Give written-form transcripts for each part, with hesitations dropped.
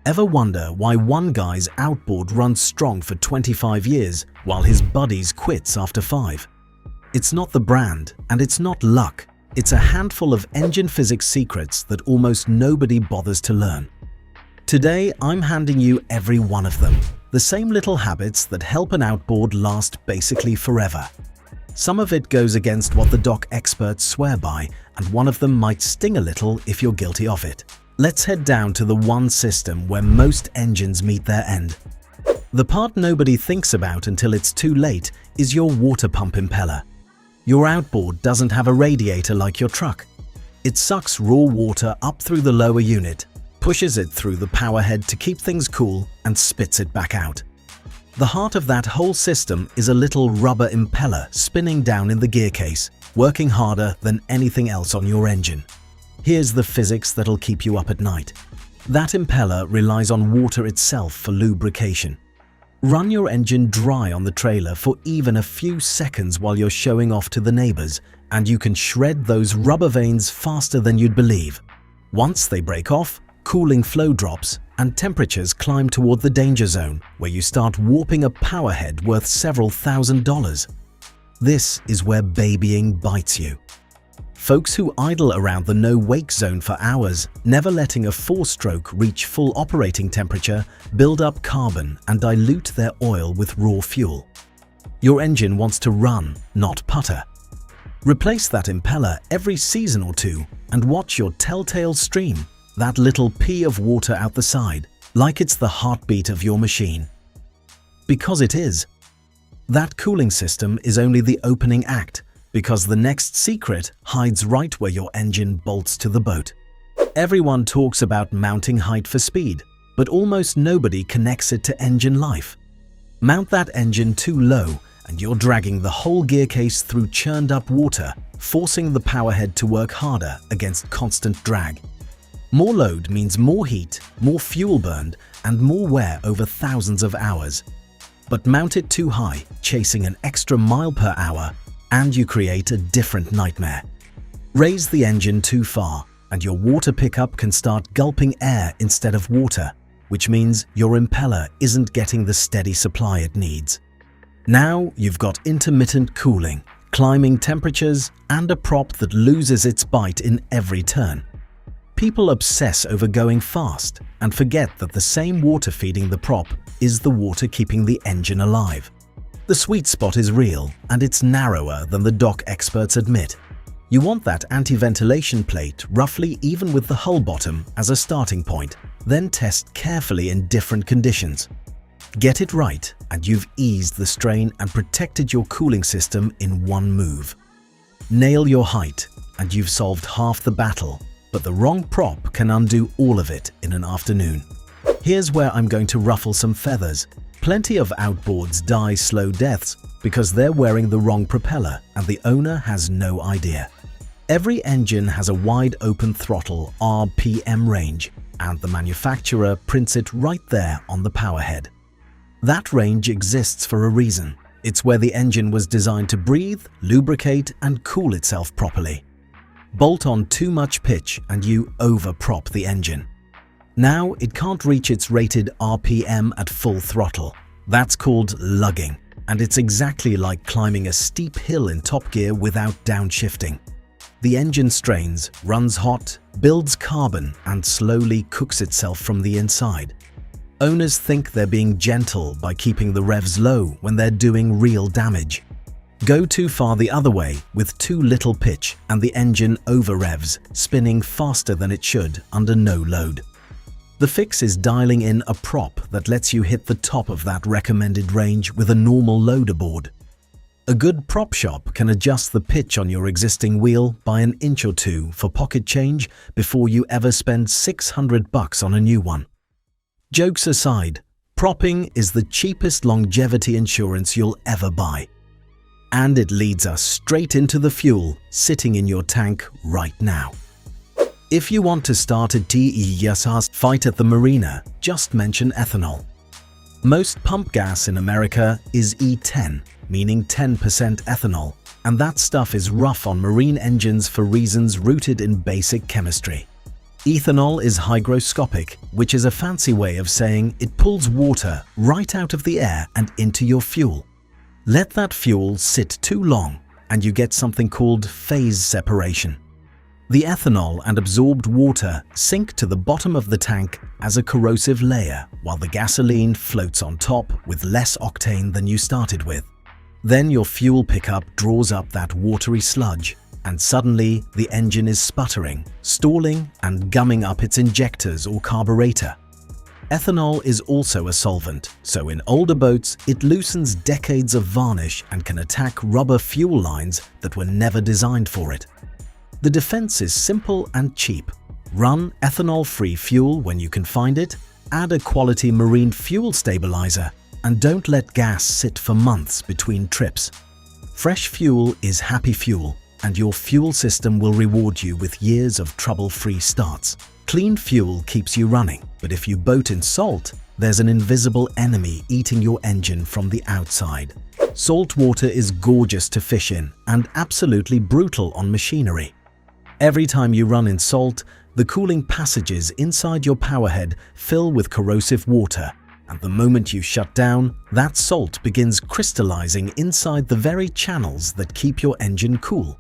Ever wonder why one guy's outboard runs strong for 25 years while his buddy's quits after 5? It's not the brand and it's not luck. It's a handful of engine physics secrets that almost nobody bothers to learn. Today, I'm handing you every one of them. The same little habits that help an outboard last basically forever. Some of it goes against what the dock experts swear by, and one of them might sting a little if you're guilty of it. Let's head down to the one system where most engines meet their end. The part nobody thinks about until it's too late is your water pump impeller. Your outboard doesn't have a radiator like your truck. It sucks raw water up through the lower unit, pushes it through the power head to keep things cool, and spits it back out. The heart of that whole system is a little rubber impeller spinning down in the gearcase, working harder than anything else on your engine. Here's the physics that'll keep you up at night. That impeller relies on water itself for lubrication. Run your engine dry on the trailer for even a few seconds while you're showing off to the neighbors, and you can shred those rubber veins faster than you'd believe. Once they break off, cooling flow drops, and temperatures climb toward the danger zone, where you start warping a power head worth several $1,000s. This is where babying bites you. Folks who idle around the no-wake zone for hours, never letting a 4-stroke reach full operating temperature, build up carbon and dilute their oil with raw fuel. Your engine wants to run, not putter. Replace that impeller every season or two and watch your telltale stream, that little pea of water out the side, like it's the heartbeat of your machine. Because it is. That cooling system is only the opening act, because the next secret hides right where your engine bolts to the boat. Everyone talks about mounting height for speed, but almost nobody connects it to engine life. Mount that engine too low and you're dragging the whole gearcase through churned up water, forcing the powerhead to work harder against constant drag. More load means more heat, more fuel burned, and more wear over thousands of hours. But mount it too high, chasing an extra mile per hour, and you create a different nightmare. Raise the engine too far, and your water pickup can start gulping air instead of water, which means your impeller isn't getting the steady supply it needs. Now you've got intermittent cooling, climbing temperatures, and a prop that loses its bite in every turn. People obsess over going fast and forget that the same water feeding the prop is the water keeping the engine alive. The sweet spot is real, and it's narrower than the dock experts admit. You want that anti-ventilation plate roughly even with the hull bottom as a starting point, then test carefully in different conditions. Get it right, and you've eased the strain and protected your cooling system in one move. Nail your height, and you've solved half the battle, but the wrong prop can undo all of it in an afternoon. Here's where I'm going to ruffle some feathers. Plenty of outboards die slow deaths because they're wearing the wrong propeller and the owner has no idea. Every engine has a wide open throttle RPM range, and the manufacturer prints it right there on the powerhead. That range exists for a reason. It's where the engine was designed to breathe, lubricate, and cool itself properly. Bolt on too much pitch and you over-prop the engine. Now it can't reach its rated RPM at full throttle. That's called lugging, and it's exactly like climbing a steep hill in top gear without downshifting. The engine strains, runs hot, builds carbon, and slowly cooks itself from the inside. Owners think they're being gentle by keeping the revs low when they're doing real damage. Go too far the other way with too little pitch and the engine over-revs, spinning faster than it should under no load. The fix is dialing in a prop that lets you hit the top of that recommended range with a normal load aboard. A good prop shop can adjust the pitch on your existing wheel by an inch or two for pocket change before you ever spend $600 on a new one. Jokes aside, propping is the cheapest longevity insurance you'll ever buy. And it leads us straight into the fuel sitting in your tank right now. If you want to start a TESR fight at the marina, just mention ethanol. Most pump gas in America is E10, meaning 10% ethanol, and that stuff is rough on marine engines for reasons rooted in basic chemistry. Ethanol is hygroscopic, which is a fancy way of saying it pulls water right out of the air and into your fuel. Let that fuel sit too long and you get something called phase separation. The ethanol and absorbed water sink to the bottom of the tank as a corrosive layer, while the gasoline floats on top with less octane than you started with. Then your fuel pickup draws up that watery sludge, and suddenly the engine is sputtering, stalling, and gumming up its injectors or carburetor. Ethanol is also a solvent, so in older boats it loosens decades of varnish and can attack rubber fuel lines that were never designed for it. The defense is simple and cheap. Run ethanol-free fuel when you can find it, add a quality marine fuel stabilizer, and don't let gas sit for months between trips. Fresh fuel is happy fuel, and your fuel system will reward you with years of trouble-free starts. Clean fuel keeps you running, but if you boat in salt, there's an invisible enemy eating your engine from the outside. Salt water is gorgeous to fish in and absolutely brutal on machinery. Every time you run in salt, the cooling passages inside your powerhead fill with corrosive water, and the moment you shut down, that salt begins crystallizing inside the very channels that keep your engine cool.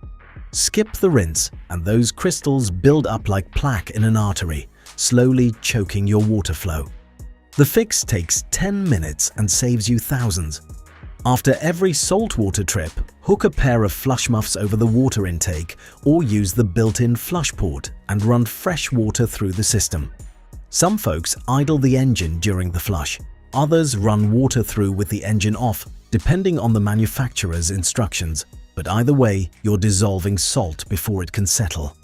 Skip the rinse, and those crystals build up like plaque in an artery, slowly choking your water flow. The fix takes 10 minutes and saves you thousands. After every saltwater trip, hook a pair of flush muffs over the water intake or use the built-in flush port and run fresh water through the system. Some folks idle the engine during the flush. Others run water through with the engine off, depending on the manufacturer's instructions. But either way, you're dissolving salt before it can settle.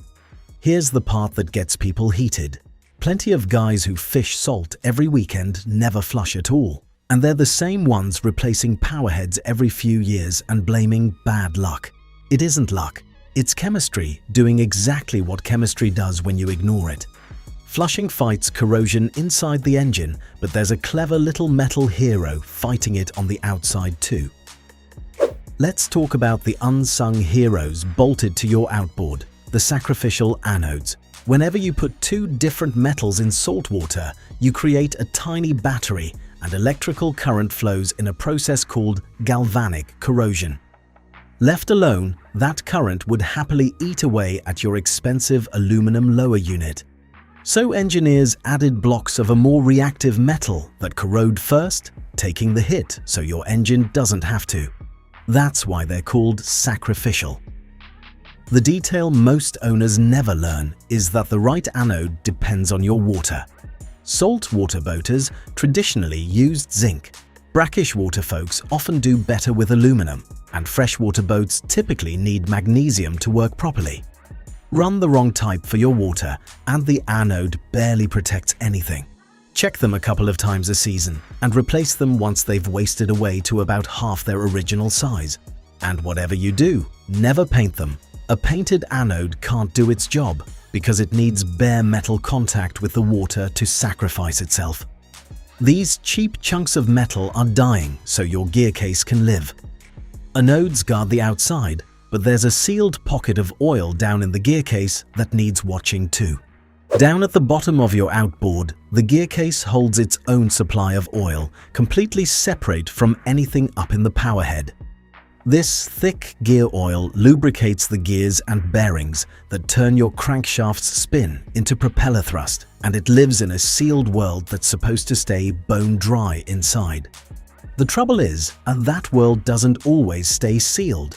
Here's the part that gets people heated. Plenty of guys who fish salt every weekend never flush at all. And they're the same ones replacing powerheads every few years and blaming bad luck. It isn't luck. It's chemistry doing exactly what chemistry does when you ignore it. Flushing fights corrosion inside the engine, but there's a clever little metal hero fighting it on the outside too. Let's talk about the unsung heroes bolted to your outboard, the sacrificial anodes. Whenever you put two different metals in salt water, you create a tiny battery and electrical current flows in a process called galvanic corrosion. Left alone, that current would happily eat away at your expensive aluminum lower unit. So engineers added blocks of a more reactive metal that corrode first, taking the hit so your engine doesn't have to. That's why they're called sacrificial. The detail most owners never learn is that the right anode depends on your water. Saltwater boaters traditionally used zinc. Brackish water folks often do better with aluminum, and freshwater boats typically need magnesium to work properly. Run the wrong type for your water, and the anode barely protects anything. Check them a couple of times a season and replace them once they've wasted away to about half their original size. And whatever you do, never paint them. A painted anode can't do its job because it needs bare metal contact with the water to sacrifice itself. These cheap chunks of metal are dying so your gearcase can live. Anodes guard the outside, but there's a sealed pocket of oil down in the gearcase that needs watching too. Down at the bottom of your outboard, the gearcase holds its own supply of oil, completely separate from anything up in the powerhead. This thick gear oil lubricates the gears and bearings that turn your crankshaft's spin into propeller thrust, and it lives in a sealed world that's supposed to stay bone dry inside. The trouble is, that world doesn't always stay sealed.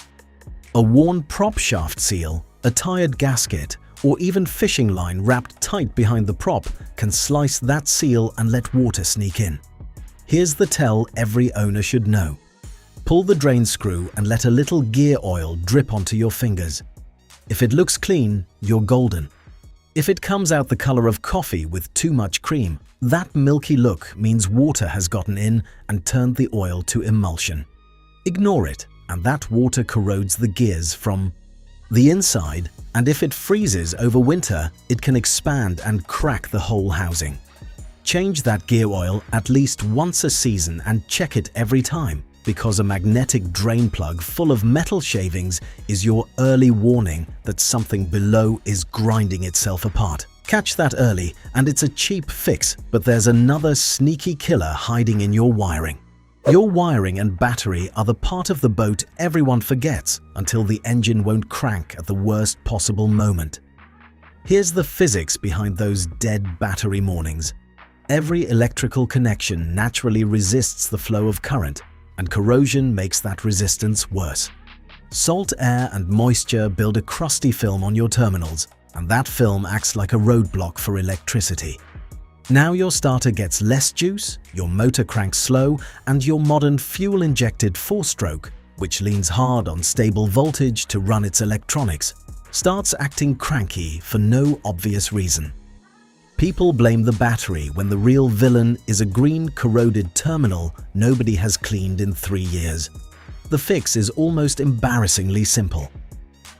A worn prop shaft seal, a tired gasket, or even fishing line wrapped tight behind the prop can slice that seal and let water sneak in. Here's the tell every owner should know. Pull the drain screw and let a little gear oil drip onto your fingers. If it looks clean, you're golden. If it comes out the color of coffee with too much cream, that milky look means water has gotten in and turned the oil to emulsion. Ignore it, and that water corrodes the gears from the inside, and if it freezes over winter, it can expand and crack the whole housing. Change that gear oil at least once a season and check it every time, because a magnetic drain plug full of metal shavings is your early warning that something below is grinding itself apart. Catch that early, and it's a cheap fix, but there's another sneaky killer hiding in your wiring. Your wiring and battery are the part of the boat everyone forgets until the engine won't crank at the worst possible moment. Here's the physics behind those dead battery mornings. Every electrical connection naturally resists the flow of current, and corrosion makes that resistance worse. Salt air and moisture build a crusty film on your terminals, and that film acts like a roadblock for electricity. Now your starter gets less juice, your motor cranks slow, and your modern fuel-injected four-stroke, which leans hard on stable voltage to run its electronics, starts acting cranky for no obvious reason. People blame the battery when the real villain is a green, corroded terminal nobody has cleaned in 3 years. The fix is almost embarrassingly simple.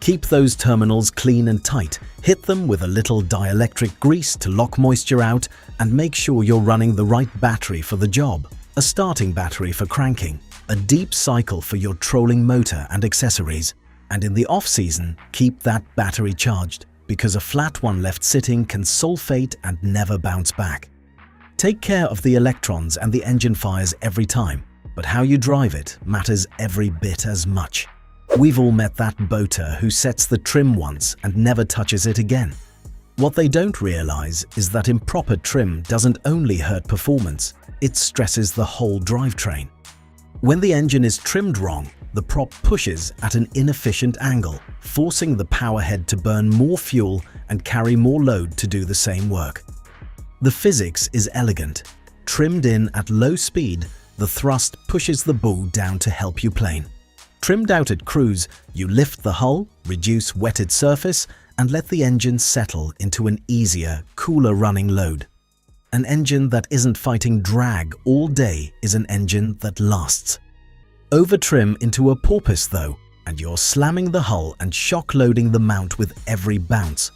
Keep those terminals clean and tight, hit them with a little dielectric grease to lock moisture out, and make sure you're running the right battery for the job. A starting battery for cranking, a deep cycle for your trolling motor and accessories, and in the off-season, keep that battery charged, because a flat one left sitting can sulfate and never bounce back. Take care of the electrons and the engine fires every time, but how you drive it matters every bit as much. We've all met that boater who sets the trim once and never touches it again. What they don't realize is that improper trim doesn't only hurt performance, it stresses the whole drivetrain. When the engine is trimmed wrong, the prop pushes at an inefficient angle, forcing the power head to burn more fuel and carry more load to do the same work. The physics is elegant. Trimmed in at low speed, the thrust pushes the bull down to help you plane. Trimmed out at cruise, you lift the hull, reduce wetted surface, and let the engine settle into an easier, cooler running load. An engine that isn't fighting drag all day is an engine that lasts. Over-trim into a porpoise though, and you're slamming the hull and shock loading the mount with every bounce.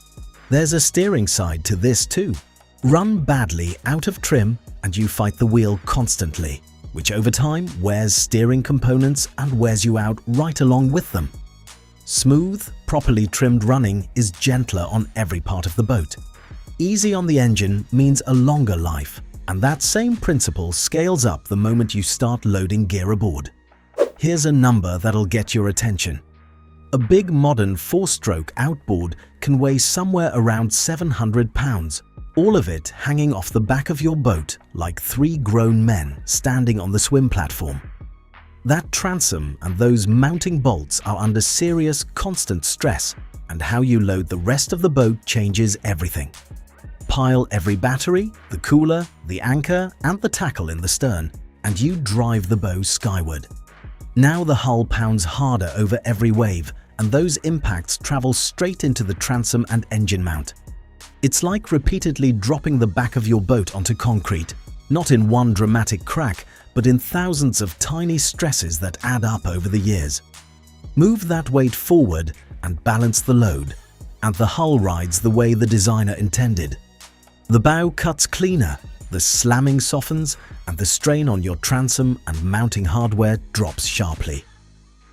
There's a steering side to this too. Run badly out of trim and you fight the wheel constantly, which over time wears steering components and wears you out right along with them. Smooth, properly trimmed running is gentler on every part of the boat. Easy on the engine means a longer life, and that same principle scales up the moment you start loading gear aboard. Here's a number that'll get your attention. A big modern 4-stroke outboard can weigh somewhere around 700 pounds. All of it hanging off the back of your boat like 3 grown men standing on the swim platform. That transom and those mounting bolts are under serious, constant stress, and how you load the rest of the boat changes everything. Pile every battery, the cooler, the anchor, and the tackle in the stern, and you drive the bow skyward. Now the hull pounds harder over every wave, and those impacts travel straight into the transom and engine mount. It's like repeatedly dropping the back of your boat onto concrete, not in one dramatic crack, but in thousands of tiny stresses that add up over the years. Move that weight forward and balance the load, and the hull rides the way the designer intended. The bow cuts cleaner, the slamming softens, and the strain on your transom and mounting hardware drops sharply.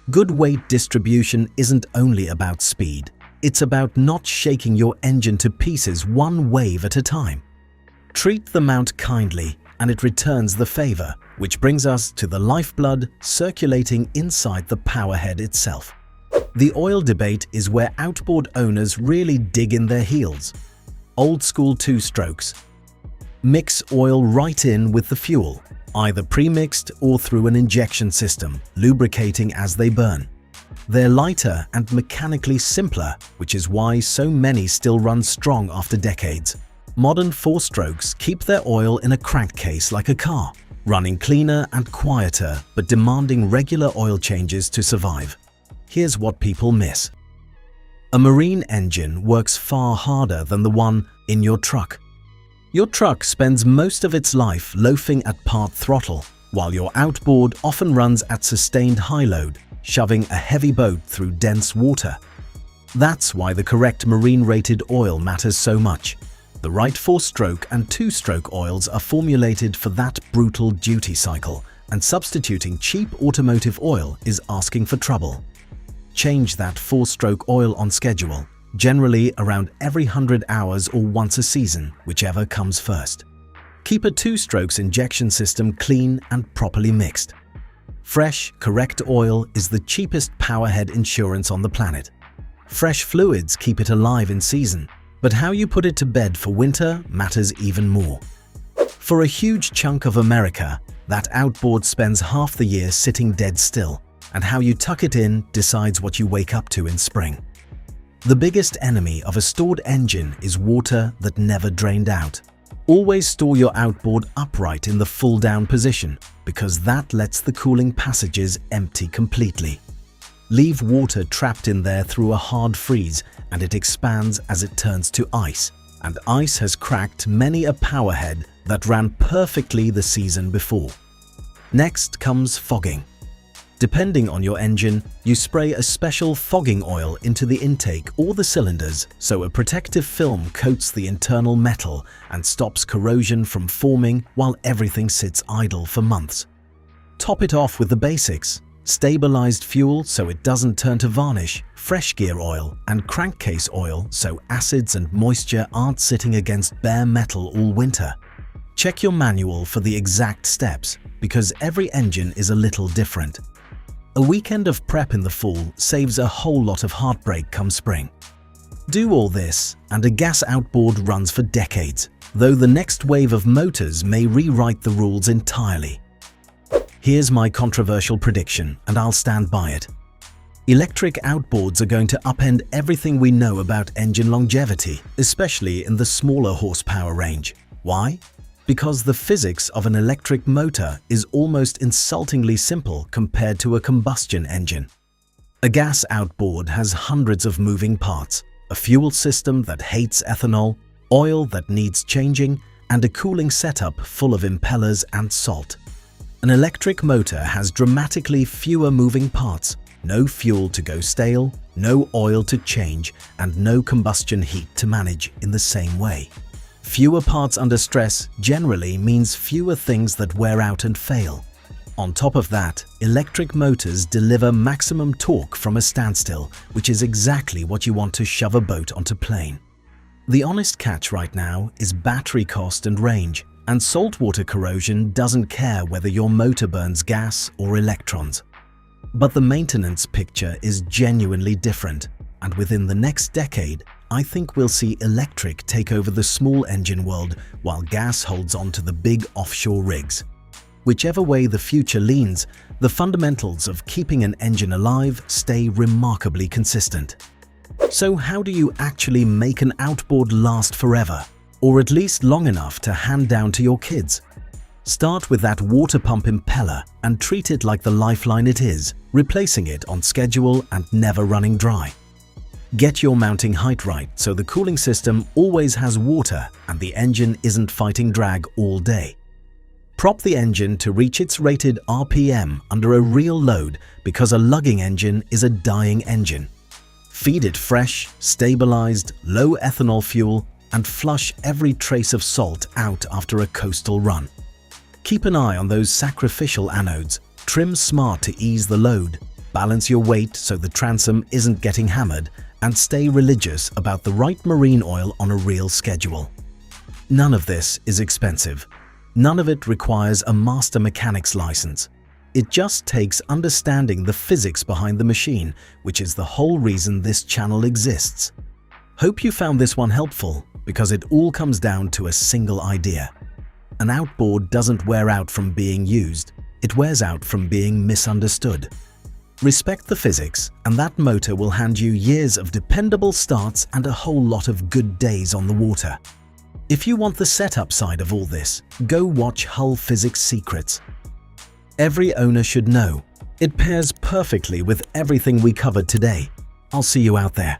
Good weight distribution isn't only about speed. It's about not shaking your engine to pieces one wave at a time. Treat the mount kindly and it returns the favor, which brings us to the lifeblood circulating inside the powerhead itself. The oil debate is where outboard owners really dig in their heels. Old school 2-strokes. Mix oil right in with the fuel, either pre-mixed or through an injection system, lubricating as they burn. They're lighter and mechanically simpler, which is why so many still run strong after decades. Modern 4-strokes keep their oil in a crankcase like a car, running cleaner and quieter but demanding regular oil changes to survive. Here's what people miss. A marine engine works far harder than the one in your truck. Your truck spends most of its life loafing at part throttle, while your outboard often runs at sustained high load, shoving a heavy boat through dense water. That's why the correct marine-rated oil matters so much. The right 4-stroke and 2-stroke oils are formulated for that brutal duty cycle, and substituting cheap automotive oil is asking for trouble. Change that 4-stroke oil on schedule, generally around every 100 hours or once a season, whichever comes first. Keep a 2-strokes injection system clean and properly mixed. Fresh, correct oil is the cheapest powerhead insurance on the planet. Fresh fluids keep it alive in season, but how you put it to bed for winter matters even more. For a huge chunk of America, that outboard spends half the year sitting dead still, and how you tuck it in decides what you wake up to in spring. The biggest enemy of a stored engine is water that never drained out. Always store your outboard upright in the full down position, because that lets the cooling passages empty completely. Leave water trapped in there through a hard freeze, and it expands as it turns to ice, and ice has cracked many a powerhead that ran perfectly the season before. Next comes fogging. Depending on your engine, you spray a special fogging oil into the intake or the cylinders so a protective film coats the internal metal and stops corrosion from forming while everything sits idle for months. Top it off with the basics: stabilized fuel so it doesn't turn to varnish, fresh gear oil, and crankcase oil so acids and moisture aren't sitting against bare metal all winter. Check your manual for the exact steps, because every engine is a little different. A weekend of prep in the fall saves a whole lot of heartbreak come spring. Do all this, and a gas outboard runs for decades, though the next wave of motors may rewrite the rules entirely. Here's my controversial prediction, and I'll stand by it. Electric outboards are going to upend everything we know about engine longevity, especially in the smaller horsepower range. Why? Because the physics of an electric motor is almost insultingly simple compared to a combustion engine. A gas outboard has hundreds of moving parts, a fuel system that hates ethanol, oil that needs changing, and a cooling setup full of impellers and salt. An electric motor has dramatically fewer moving parts, no fuel to go stale, no oil to change, and no combustion heat to manage in the same way. Fewer parts under stress generally means fewer things that wear out and fail. On top of that, electric motors deliver maximum torque from a standstill, which is exactly what you want to shove a boat onto plane. The honest catch right now is battery cost and range, and saltwater corrosion doesn't care whether your motor burns gas or electrons. But the maintenance picture is genuinely different, and within the next decade, I think we'll see electric take over the small engine world while gas holds on to the big offshore rigs. Whichever way the future leans, the fundamentals of keeping an engine alive stay remarkably consistent. So how do you actually make an outboard last forever, or at least long enough to hand down to your kids? Start with that water pump impeller and treat it like the lifeline it is, replacing it on schedule and never running dry. Get your mounting height right so the cooling system always has water and the engine isn't fighting drag all day. Prop the engine to reach its rated RPM under a real load, because a lugging engine is a dying engine. Feed it fresh, stabilized, low ethanol fuel and flush every trace of salt out after a coastal run. Keep an eye on those sacrificial anodes, trim smart to ease the load, balance your weight so the transom isn't getting hammered, and stay religious about the right marine oil on a real schedule. None of this is expensive. None of it requires a master mechanic's license. It just takes understanding the physics behind the machine, which is the whole reason this channel exists. Hope you found this one helpful, because it all comes down to a single idea. An outboard doesn't wear out from being used, it wears out from being misunderstood. Respect the physics, and that motor will hand you years of dependable starts and a whole lot of good days on the water. If you want the setup side of all this, go watch Hull Physics Secrets. Every owner should know. It pairs perfectly with everything we covered today. I'll see you out there.